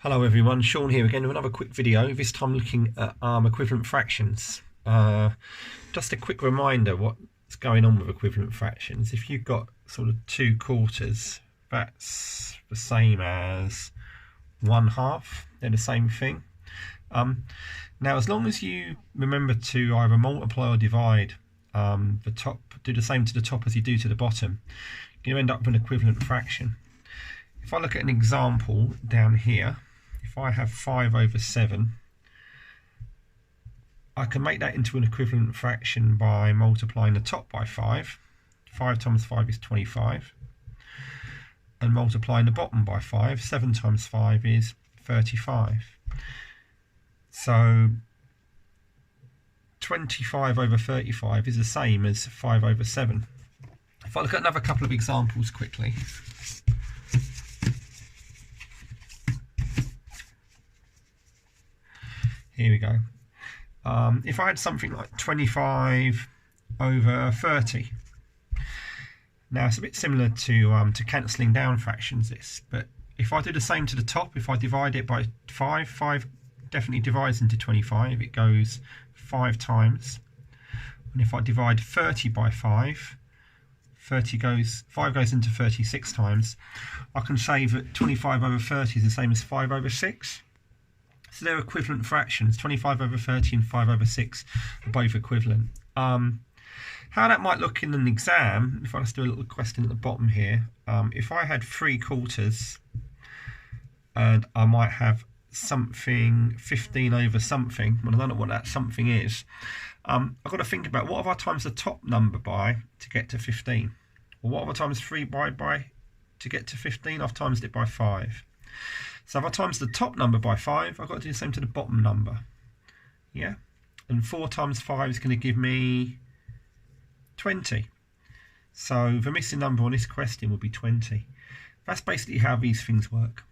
Hello everyone, Sean here again with another quick video, this time looking at equivalent fractions. Just a quick reminder what's going on with equivalent fractions. If you've got sort of 2/4, that's the same as 1/2, they're the same thing. Now as long as you remember to either multiply or divide the top, do the same to the top as you do to the bottom, you end up with an equivalent fraction. If I look at an example down here, if I have 5/7, I can make that into an equivalent fraction by multiplying the top by 5. 5 times 5 is 25. And multiplying the bottom by 5. 7 times 5 is 35. So 25/35 is the same as 5/7. If I look at another couple of examples quickly. Here we go. If I had something like 25/30, now it's a bit similar to cancelling down fractions this, but if I do the same to the top, if I divide it by 5, 5 definitely divides into 25, it goes 5 times. And if I divide 30 by 5, 5 goes into 36 times. I can say that 25/30 is the same as 5/6. So they're equivalent fractions. 25/30 and 5/6 are both equivalent. How that might look in an exam, if I just do a little question at the bottom here, if I had 3/4 and I might have something 15/something, well I don't know what that something is, I've got to think about what have I times the top number by to get to 15? Well, what have I times 3 by to get to 15? I've times it by 5. So if I times the top number by 5, I've got to do the same to the bottom number. Yeah? And 4 times 5 is going to give me 20. So the missing number on this question would be 20. That's basically how these things work.